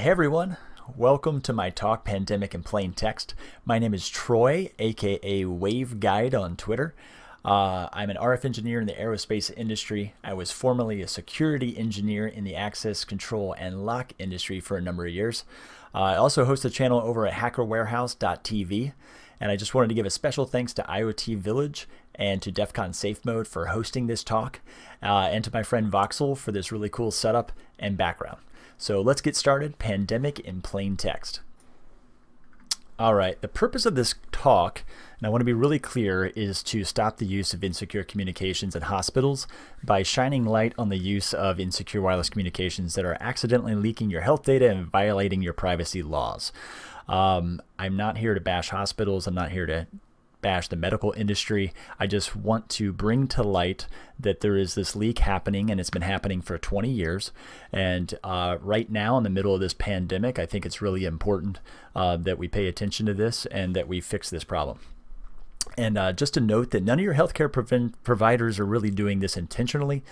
Hey everyone, welcome to my talk, Pandemic in Plaintext. My name is Troy, aka Wave Guide on Twitter. I'm an RF engineer in the aerospace industry. I was formerly a security engineer in the access control and lock industry for a number of years. I also host a channel over at hackerwarehouse.tv, and I just wanted to give a special thanks to IoT Village and to DEF CON Safe Mode for hosting this talk, and to my friend Voxel for this really cool setup and background. So let's get started. Pandemic in plain text. All right, the purpose of this talk, and I want to be really clear, is to stop the use of insecure communications in hospitals by shining light on the use of insecure wireless communications that are accidentally leaking your health data and violating your privacy laws. I'm not here to bash hospitals. I'm not here to bash the medical industry. I just want to bring to light that there is this leak happening, and it's been happening for 20 years. And right now, in the middle of this pandemic, I think it's really important that we pay attention to this and that we fix this problem. And just to note that none of your healthcare providers are really doing this intentionally.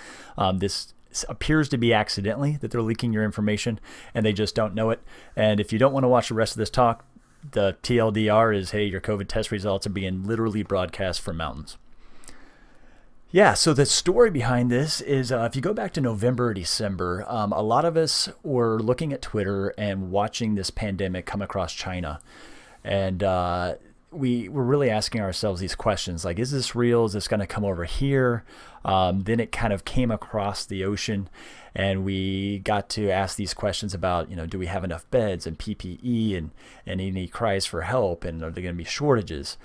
This appears to be accidentally that they're leaking your information, and they just don't know it. And if you don't want to watch the rest of this talk, the TLDR is, hey, your COVID test results are being literally broadcast from mountains. Yeah, so the story behind this is if you go back to November or December, a lot of us were looking at Twitter and watching this pandemic come across China. And we were really asking ourselves these questions, like, is this real? Is this going to come over here? Then it kind of came across the ocean, and we got to ask these questions about, do we have enough beds and PPE and any cries for help, and are there going to be shortages?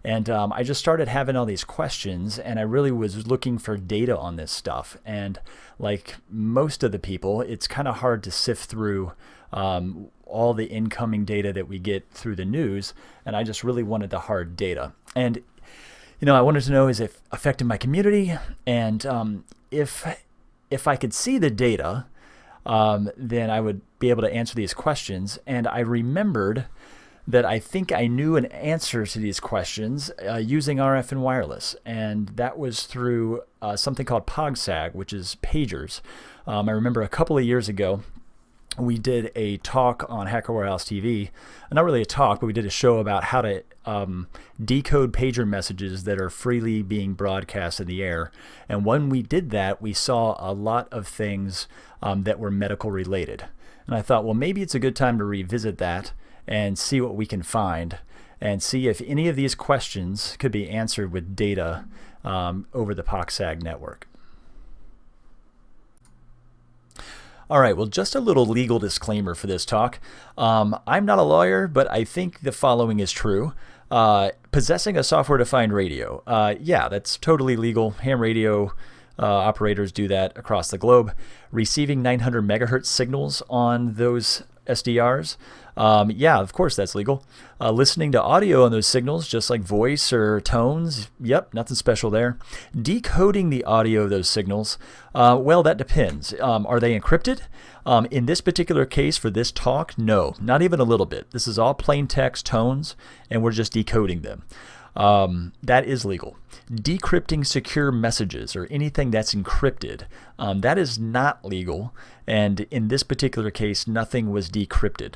And I just started having all these questions, and I really was looking for data on this stuff. And like most of the people, it's kind of hard to sift through all the incoming data that we get through the news, and I just really wanted the hard data. And I wanted to know, is it affecting my community? And if I could see the data, then I would be able to answer these questions. And I remembered that I think I knew an answer to these questions using RF and wireless. And that was through something called POGSAG, which is pagers. I remember a couple of years ago, we did a talk on Hacker Warehouse TV. Not really a talk, but we did a show about how to decode pager messages that are freely being broadcast in the air. And when we did that, we saw a lot of things that were medical related. And I thought, well, maybe it's a good time to revisit that and see what we can find and see if any of these questions could be answered with data over the POGSAG network. All right, well, just a little legal disclaimer for this talk. I'm not a lawyer, but I think the following is true. Possessing a software-defined radio. Yeah, that's totally legal. Ham radio operators do that across the globe. Receiving 900 megahertz signals on those SDRs. Yeah, of course that's legal. Listening to audio on those signals, just like voice or tones, yep, nothing special there. Decoding the audio of those signals, well, that depends. Are they encrypted? In this particular case for this talk, no, not even a little bit. This is all plain text tones, and we're just decoding them. That is legal. Decrypting secure messages or anything that's encrypted, that is not legal. And in this particular case, nothing was decrypted.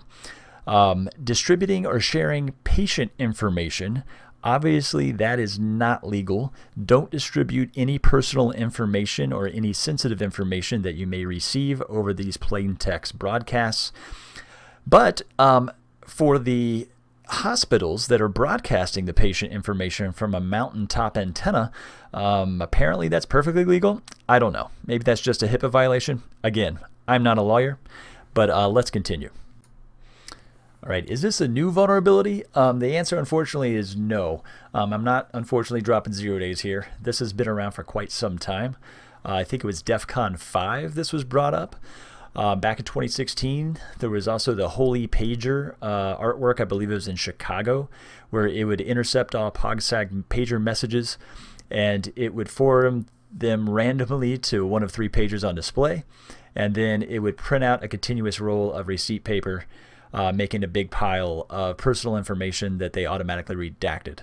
Distributing or sharing patient information, obviously that is not legal. Don't distribute any personal information or any sensitive information that you may receive over these plain text broadcasts. But for the hospitals that are broadcasting the patient information from a mountaintop antenna, apparently that's perfectly legal. I don't know. Maybe that's just a HIPAA violation. Again, I'm not a lawyer, but let's continue. All right, is this a new vulnerability? The answer, unfortunately, is no. I'm not, unfortunately, dropping 0 days here. This has been around for quite some time. I think it was DEF CON 5 this was brought up. Back in 2016, there was also the Holy Pager artwork, I believe it was in Chicago, where it would intercept all POGSAG pager messages, and it would forward them randomly to one of 3 pagers on display, and then it would print out a continuous roll of receipt paper, making a big pile of personal information that they automatically redacted.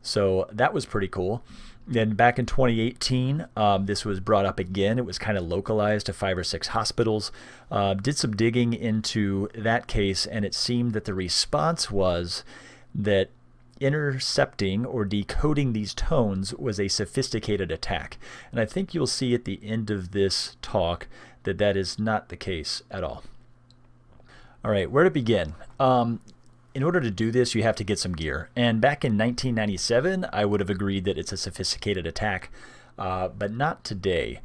So that was pretty cool. Then back in 2018, this was brought up again. It was kind of localized to 5 or 6 hospitals. Did some digging into that case, and it seemed that the response was that intercepting or decoding these tones was a sophisticated attack. And I think you'll see at the end of this talk that that is not the case at all. All right, where to begin? In order to do this, you have to get some gear. And back in 1997, I would have agreed that it's a sophisticated attack, but not today.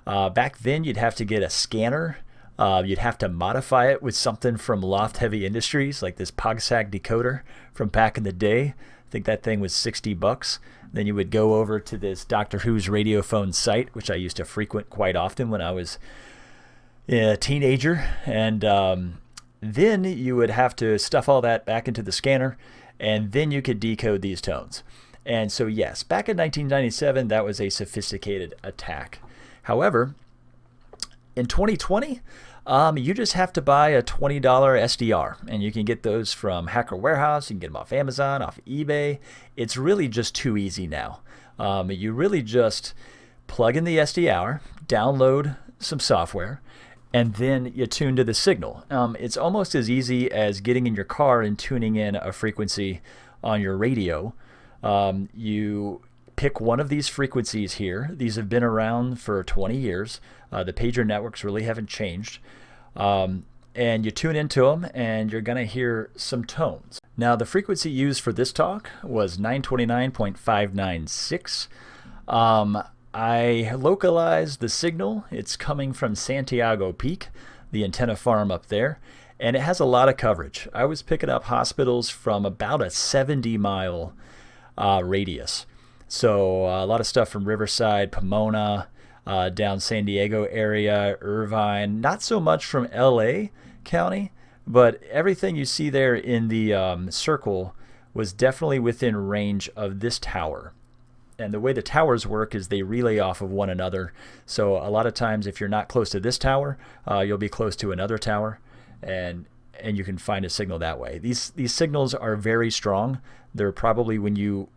Back then, you'd have to get a scanner. You'd have to modify it with something from Loft Heavy Industries, like this PogSac decoder from back in the day. I think that thing was $60. Then you would go over to this Doctor Who's Radiophone site, which I used to frequent quite often when I was a teenager. And then you would have to stuff all that back into the scanner, and then you could decode these tones. And so yes, back in 1997, that was a sophisticated attack. However, in 2020, you just have to buy a $20 SDR, and you can get those from Hacker Warehouse. You can get them off Amazon, off eBay. It's really just too easy now. You really just plug in the SDR, download some software, and then you tune to the signal. It's almost as easy as getting in your car and tuning in a frequency on your radio. You pick one of these frequencies here. These have been around for 20 years. The pager networks really haven't changed. And you tune into them, and you're going to hear some tones. Now, the frequency used for this talk was 929.596. I localized the signal. It's coming from Santiago Peak, the antenna farm up there, and it has a lot of coverage. I was picking up hospitals from about a 70-mile radius. So a lot of stuff from Riverside, Pomona, down San Diego area, Irvine, not so much from LA County, but everything you see there in the circle was definitely within range of this tower. And the way the towers work is they relay off of one another. So a lot of times if you're not close to this tower, you'll be close to another tower, and you can find a signal that way. These signals are very strong. They're probably, when you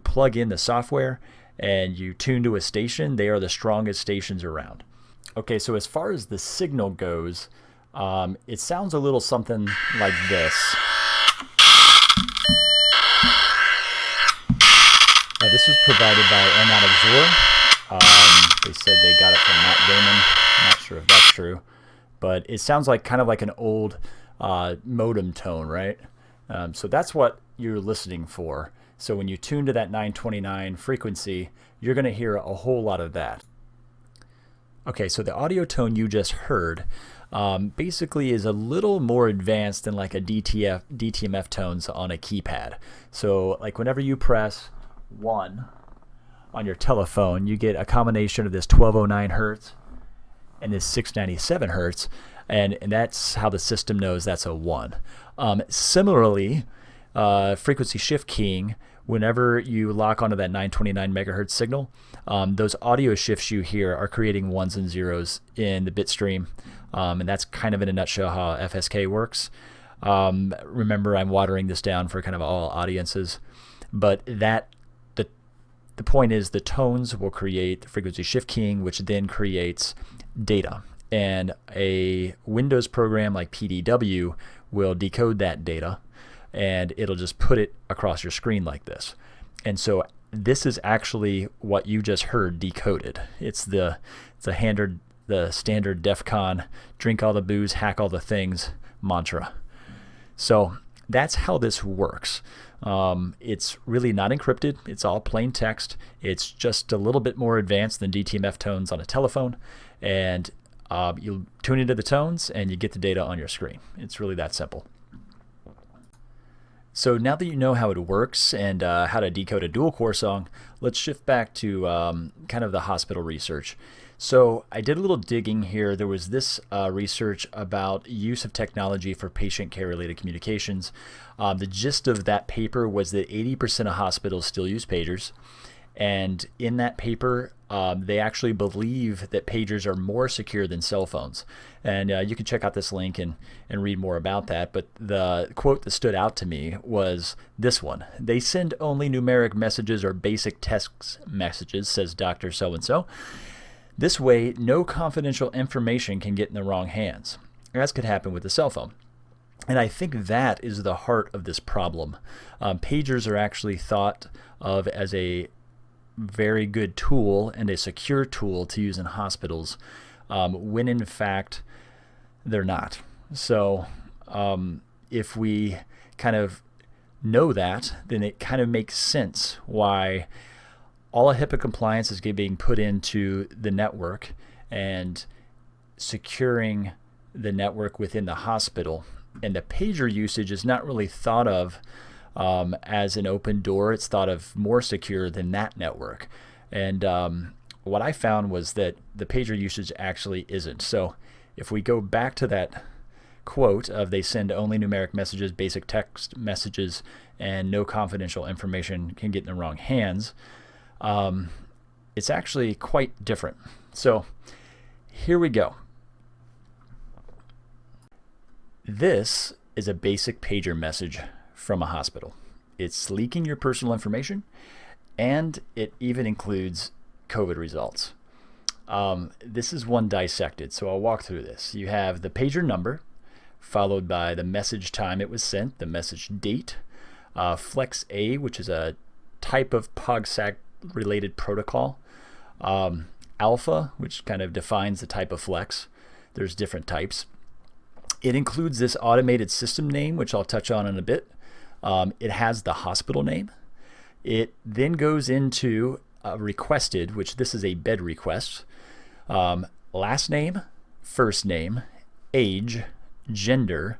plug in the software and you tune to a station, they are the strongest stations around. Okay, so as far as the signal goes, it sounds a little something like this. This was provided by Not Absorb. They said they got it from Matt Damon. I'm not sure if that's true, but it sounds like kind of like an old modem tone, right? So that's what you're listening for. So when you tune to that 929 frequency, you're going to hear a whole lot of that. Okay, so the audio tone you just heard basically is a little more advanced than like a DTMF tones on a keypad. So like whenever you press 1 on your telephone, you get a combination of this 1209 hertz and this 697 hertz, and that's how the system knows that's a 1. Similarly, frequency shift keying, whenever you lock onto that 929 megahertz signal, those audio shifts you hear are creating ones and zeros in the bit stream, and that's kind of in a nutshell how FSK works. Remember, I'm watering this down for kind of all audiences, but the point is the tones will create the frequency shift keying, which then creates data. And a Windows program like PDW will decode that data, and it'll just put it across your screen like this. And so this is actually what you just heard decoded. It's the standard DEF CON, drink all the booze, hack all the things mantra. So that's how this works. It's really not encrypted. It's all plain text. It's just a little bit more advanced than DTMF tones on a telephone, and you tune into the tones and you get the data on your screen. It's really that simple. So now that you know how it works and how to decode a dual core song, let's shift back to kind of the hospital research. So I did a little digging here. There was this research about use of technology for patient care related communications. The gist of that paper was that 80% of hospitals still use pagers, And in that paper, they actually believe that pagers are more secure than cell phones. And you can check out this link and read more about that. But the quote that stood out to me was this one. "They send only numeric messages or basic text messages," says Dr. So-and-so. "This way, no confidential information can get in the wrong hands." As could happen with a cell phone. And I think that is the heart of this problem. Pagers are actually thought of as a very good tool and a secure tool to use in hospitals, when in fact they're not. So if we kind of know that, then it kind of makes sense why all HIPAA compliance is being put into the network and securing the network within the hospital. And the pager usage is not really thought of as an open door. It's thought of more secure than that network. And what I found was that the pager usage actually isn't. So if we go back to that quote of "they send only numeric messages, basic text messages, and no confidential information can get in the wrong hands," it's actually quite different. So here we go. This is a basic pager message from a hospital. It's leaking your personal information, and it even includes COVID results. This is one dissected, so I'll walk through this. You have the pager number, followed by the message time it was sent, the message date, Flex A, which is a type of POGSAC-related protocol, Alpha, which kind of defines the type of flex. There's different types. It includes this automated system name, which I'll touch on in a bit. It has the hospital name. It then goes into requested, which this is a bed request. Last name, first name, age, gender,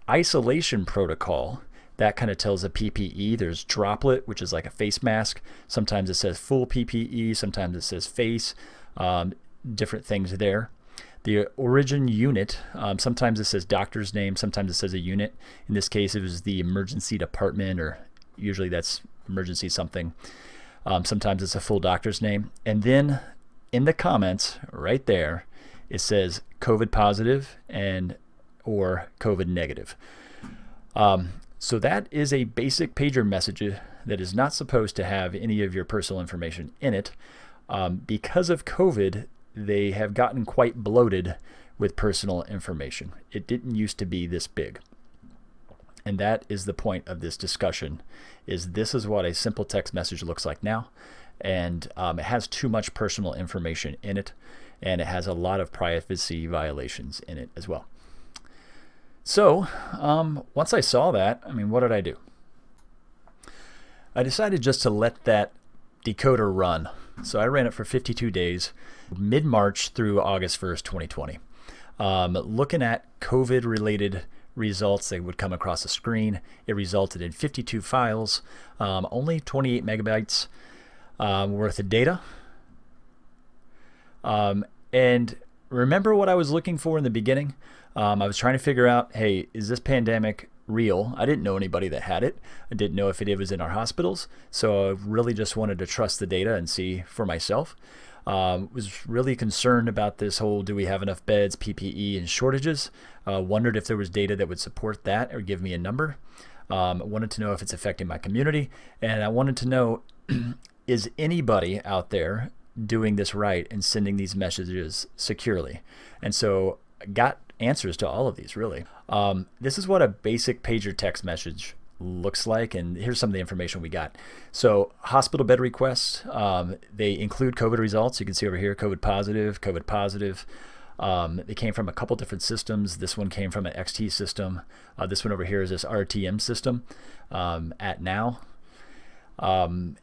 isolation protocol. That kind of tells a PPE. There's droplet, which is like a face mask. Sometimes it says full PPE. Sometimes it says face. Different things there. The origin unit, sometimes it says doctor's name, sometimes it says a unit. In this case, it was the emergency department, or usually that's emergency something. Sometimes it's a full doctor's name. And then in the comments right there, it says COVID positive and or COVID negative. So that is a basic pager message that is not supposed to have any of your personal information in it. Because of COVID, they have gotten quite bloated with personal information. It didn't used to be this big. And that is the point of this discussion, is this is what a simple text message looks like now. And it has too much personal information in it, and it has a lot of privacy violations in it as well. So once I saw that, what did I do? I decided just to let that decoder run. So I ran it for 52 days, mid-March through August 1st, 2020. Looking at COVID-related results, they would come across the screen. It resulted in 52 files, only 28 megabytes worth of data. And remember what I was looking for in the beginning? I was trying to figure out, hey, is this pandemic real? I didn't know anybody that had it. I didn't know if it was in our hospitals. So I really just wanted to trust the data and see for myself. Was really concerned about this whole, do we have enough beds, PPE, and shortages? Wondered if there was data that would support that or give me a number. Wanted to know if it's affecting my community. And I wanted to know, is anybody out there doing this right and sending these messages securely? And so I got answers to all of these, really. This is what a basic pager text message looks like, and here's some of the information we got. So hospital bed requests, they include COVID results. You can see over here, COVID positive, COVID positive. They came from a couple different systems. This one came from an XT system. This one over here is this RTM system at Now.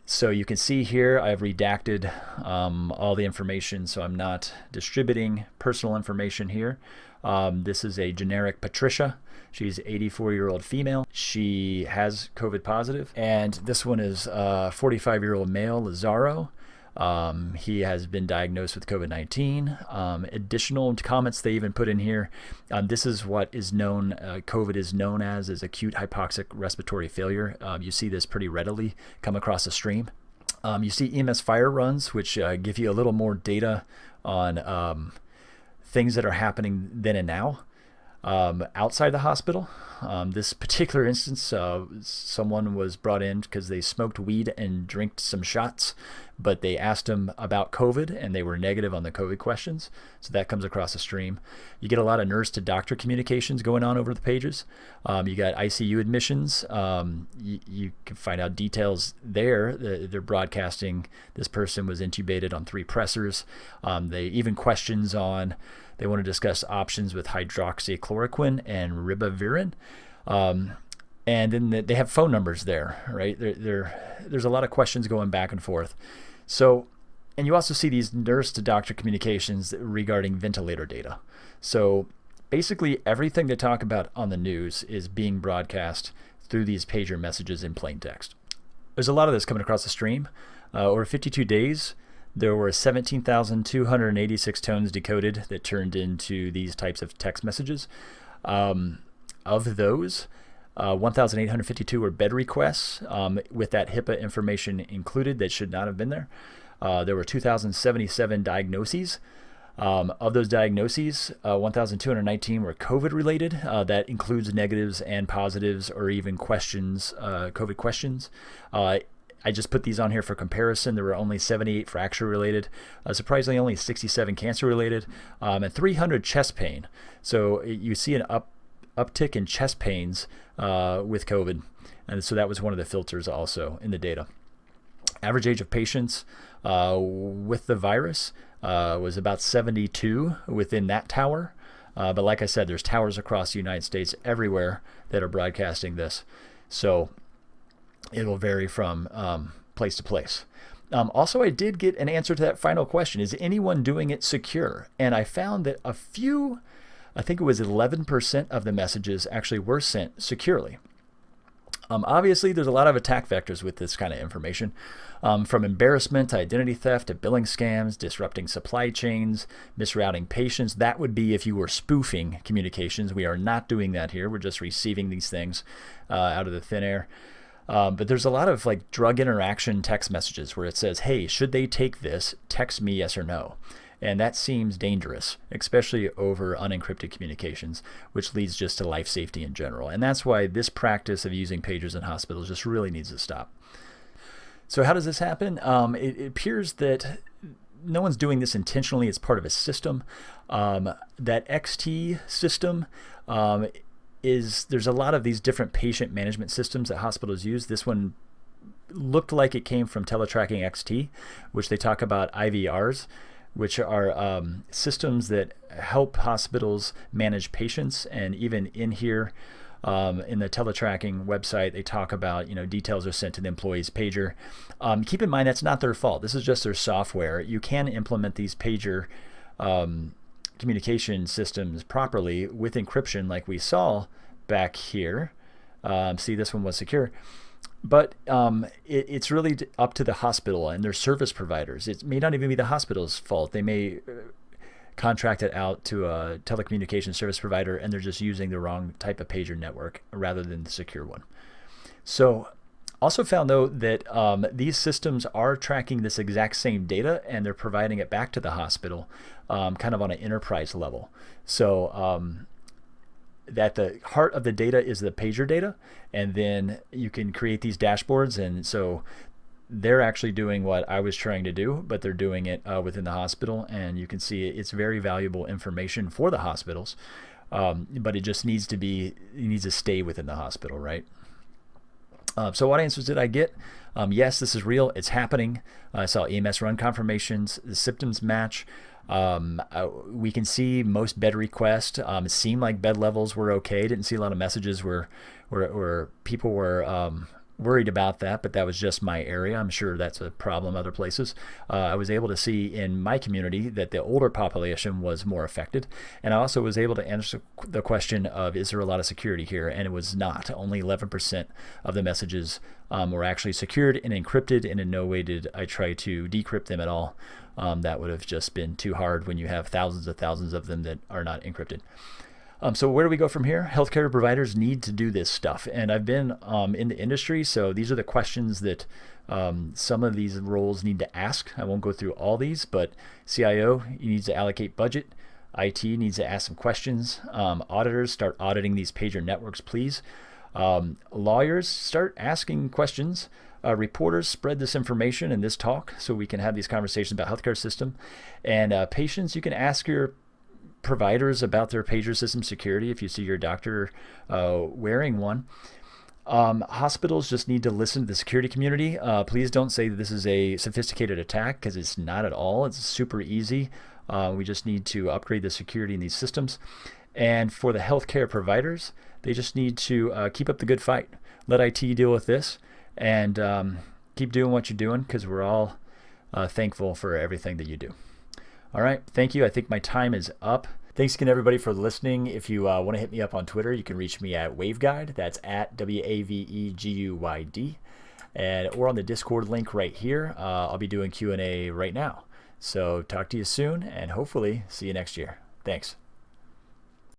So you can see here I've redacted all the information, so I'm not distributing personal information here. This is a generic Patricia. She's an 84-year-old female. She has COVID positive. And this one is a 45-year-old male, Lazaro. He has been diagnosed with COVID-19. Additional comments they even put in here. This is what is known, COVID is known as acute hypoxic respiratory failure. You see this pretty readily come across the stream. You see EMS fire runs, which give you a little more data on things that are happening then and now outside the hospital. This particular instance, someone was brought in because they smoked weed and drank some shots, but they asked them about COVID and they were negative on the COVID questions. So that comes across the stream. You get a lot of nurse to doctor communications going on over the pages. You got ICU admissions. You can find out details there. They're broadcasting this person was intubated on 3 pressors. They even questions on, they want to discuss options with hydroxychloroquine and ribavirin. And then they have phone numbers there, right? There's a lot of questions going back and forth. So, and you also see these nurse to doctor communications regarding ventilator data. So basically everything they talk about on the news is being broadcast through these pager messages in plain text. There's a lot of this coming across the stream. Over 52 days, there were 17,286 tones decoded that turned into these types of text messages. Of those, 1,852 were bed requests with that HIPAA information included that should not have been there. There were 2,077 diagnoses. Of those diagnoses, 1,219 were COVID related. That includes negatives and positives or even questions, COVID questions. I just put these on here for comparison. There were only 78 fracture related, surprisingly only 67 cancer related, and 300 chest pain. So you see an uptick in chest pains with COVID. And so that was one of the filters also in the data. Average age of patients with the virus was about 72 within that tower. But like I said, there's towers across the United States everywhere that are broadcasting this. So it will vary from place to place. Also, I did get an answer to that final question. Is anyone doing it secure? And I found that a few, I think it was 11% of the messages actually were sent securely. Obviously, there's a lot of attack vectors with this kind of information, from embarrassment to identity theft to billing scams, disrupting supply chains, misrouting patients. That would be if you were spoofing communications. We are not doing that here. We're just receiving these things out of the thin air. But there's a lot of like drug interaction text messages where it says, hey, should they take this? Text me yes or no. And that seems dangerous, especially over unencrypted communications, which leads just to life safety in general. And that's why this practice of using pagers in hospitals just really needs to stop. So how does this happen? It appears that no one's doing this intentionally. It's part of a system. That XT system there's a lot of these different patient management systems that hospitals use. This one looked like it came from Teletracking XT, which they talk about IVRs, which are systems that help hospitals manage patients. And even in here, in the Teletracking website, they talk about, details are sent to the employee's pager. Keep in mind, that's not their fault. This is just their software. You can implement these pager communication systems properly with encryption like we saw back here. See, this one was secure. But it's really up to the hospital and their service providers. It may not even be the hospital's fault. They may contract it out to a telecommunications service provider and they're just using the wrong type of pager network rather than the secure one. So also found, though, that these systems are tracking this exact same data and they're providing it back to the hospital kind of on an enterprise level. So that the heart of the data is the pager data, and then you can create these dashboards. And so they're actually doing what I was trying to do, but they're doing it within the hospital. And you can see it's very valuable information for the hospitals, but it just needs to stay within the hospital, right? So what answers did I get? Yes, this is real. It's happening. I saw EMS run confirmations. The symptoms match. We can see most bed requests. It seemed like bed levels were okay. Didn't see a lot of messages where people were worried about that, but that was just my area. I'm sure that's a problem other places. I was able to see in my community that the older population was more affected. And I also was able to answer the question of, is there a lot of security here? And it was not. Only 11% of the messages were actually secured and encrypted, and in no way did I try to decrypt them at all. That would have just been too hard when you have thousands of them that are not encrypted. So where do we go from here? Healthcare providers need to do this stuff. And I've been in the industry, so these are the questions that Some of these roles need to ask. I won't go through all these, but CIO, you need to allocate budget. IT needs to ask some questions. Auditors, start auditing these pager networks, please. Lawyers, start asking questions. Reporters, spread this information and this talk so we can have these conversations about healthcare system. And patients, you can ask your providers about their pager system security if you see your doctor wearing one. Hospitals just need to listen to the security community. Please don't say that this is a sophisticated attack, because it's not at all. It's super easy. We just need to upgrade the security in these systems. And for the healthcare providers, they just need to keep up the good fight. Let IT deal with this, and keep doing what you're doing, because we're all thankful for everything that you do. All right, thank you. I think my time is up. Thanks again, everybody, for listening. If you want to hit me up on Twitter, you can reach me at waveguide. That's at WAVEGUYD. And we're on the Discord link right here. I'll be doing Q&A right now. So talk to you soon, and hopefully see you next year. Thanks.